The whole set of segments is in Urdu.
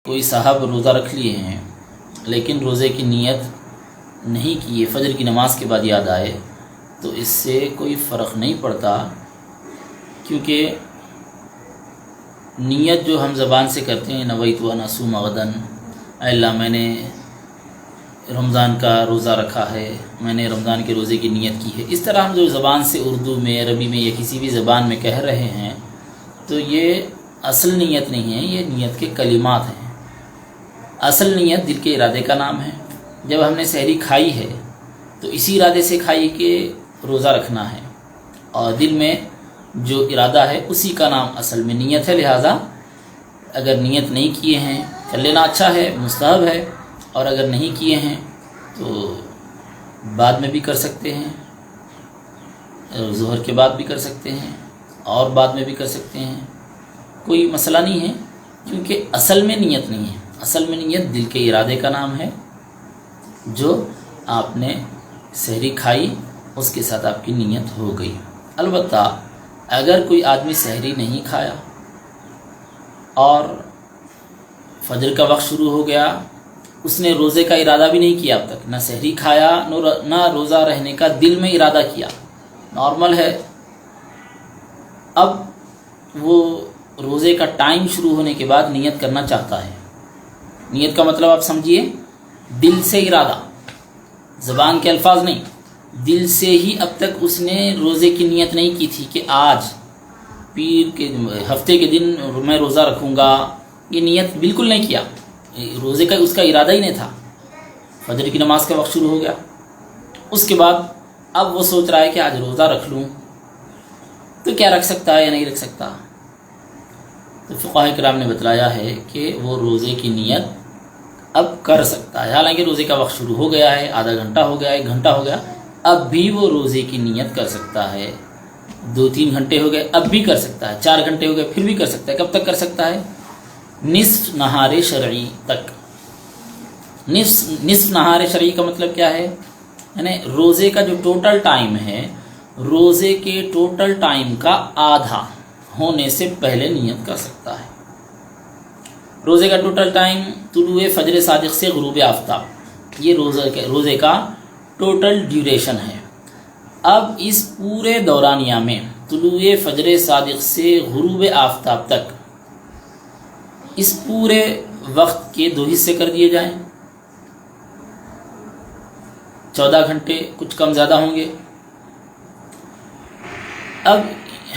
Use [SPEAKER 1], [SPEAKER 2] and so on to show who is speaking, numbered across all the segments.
[SPEAKER 1] کوئی صاحب روزہ رکھ لیے ہیں لیکن روزے کی نیت نہیں کی ہے، فجر کی نماز کے بعد یاد آئے تو اس سے کوئی فرق نہیں پڑتا، کیونکہ نیت جو ہم زبان سے کرتے ہیں نویت ان اصوم غدا، اے اللہ میں نے رمضان کا روزہ رکھا ہے، میں نے رمضان کے روزے کی نیت کی ہے، اس طرح ہم جو زبان سے اردو میں عربی میں یا کسی بھی زبان میں کہہ رہے ہیں تو یہ اصل نیت نہیں ہے، یہ نیت کے کلمات ہیں۔ اصل نیت دل کے ارادے کا نام ہے۔ جب ہم نے سحری کھائی ہے تو اسی ارادے سے کھائی کہ روزہ رکھنا ہے، اور دل میں جو ارادہ ہے اسی کا نام اصل میں نیت ہے۔ لہٰذا اگر نیت نہیں کیے ہیں کر لینا اچھا ہے، مستحب ہے، اور اگر نہیں کیے ہیں تو بعد میں بھی کر سکتے ہیں، ظہر کے بعد بھی کر سکتے ہیں اور بعد میں بھی کر سکتے ہیں، کوئی مسئلہ نہیں ہے، کیونکہ اصل میں نیت نہیں ہے۔ اصل میں نیت دل کے ارادے کا نام ہے۔ جو آپ نے سحری کھائی اس کے ساتھ آپ کی نیت ہو گئی۔ البتہ اگر کوئی آدمی سحری نہیں کھایا اور فجر کا وقت شروع ہو گیا، اس نے روزے کا ارادہ بھی نہیں کیا، اب تک نہ سحری کھایا نہ روزہ رہنے کا دل میں ارادہ کیا، نارمل ہے، اب وہ روزے کا ٹائم شروع ہونے کے بعد نیت کرنا چاہتا ہے۔ نیت کا مطلب آپ سمجھیے، دل سے ارادہ، زبان کے الفاظ نہیں، دل سے ہی اب تک اس نے روزے کی نیت نہیں کی تھی کہ آج پیر کے ہفتے کے دن میں روزہ رکھوں گا، یہ نیت بالکل نہیں کیا، روزے کا اس کا ارادہ ہی نہیں تھا۔ فجر کی نماز کا وقت شروع ہو گیا، اس کے بعد اب وہ سوچ رہا ہے کہ آج روزہ رکھ لوں، تو کیا رکھ سکتا ہے یا نہیں رکھ سکتا؟ تو فقہاء کرام نے بتلایا ہے کہ وہ روزے کی نیت اب کر سکتا ہے، حالانکہ روزے کا وقت شروع ہو گیا ہے، آدھا گھنٹہ ہو گیا، 1 گھنٹہ ہو گیا، اب بھی وہ روزے کی نیت کر سکتا ہے۔ 2-3 گھنٹے ہو گئے، اب بھی کر سکتا ہے۔ 4 گھنٹے ہو گئے، پھر بھی کر سکتا ہے۔ کب تک کر سکتا ہے؟ نصف نہار شرعی تک۔ نصف نہار شرعی کا مطلب کیا ہے؟ یعنی روزے کا جو ٹوٹل ٹائم ہے، روزے کے ٹوٹل ٹائم کا آدھا ہونے سے پہلے نیت کر سکتا ہے۔ روزے کا ٹوٹل ٹائم طلوع فجر صادق سے غروب آفتاب، یہ روزے کا ٹوٹل ڈیوریشن ہے۔ اب اس پورے دورانیہ میں طلوع فجر صادق سے غروب آفتاب تک اس پورے وقت کے 2 حصے کر دیے جائیں، 14 گھنٹے کچھ کم زیادہ ہوں گے۔ اب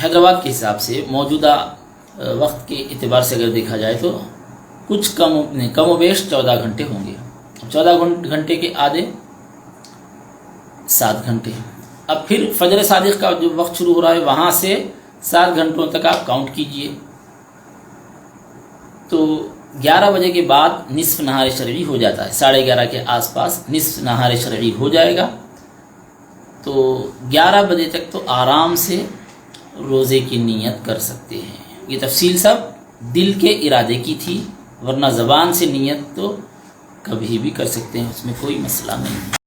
[SPEAKER 1] حیدرآباد کے حساب سے موجودہ وقت کے اعتبار سے اگر دیکھا جائے تو کچھ کم و بیش 14 گھنٹے ہوں گے۔ 14 گھنٹے کے آدھے 7 گھنٹے۔ اب پھر فجر صادق کا جو وقت شروع ہو رہا ہے وہاں سے 7 گھنٹوں تک آپ کاؤنٹ کیجئے، تو 11 بجے کے بعد نصف نہار شرعی ہو جاتا ہے، 11:30 کے آس پاس نصف نہار شرعی ہو جائے گا، تو 11 بجے تک تو آرام سے روزے کی نیت کر سکتے ہیں۔ یہ تفصیل سب دل کے ارادے کی تھی، ورنہ زبان سے نیت تو کبھی بھی کر سکتے ہیں، اس میں کوئی مسئلہ نہیں ہے۔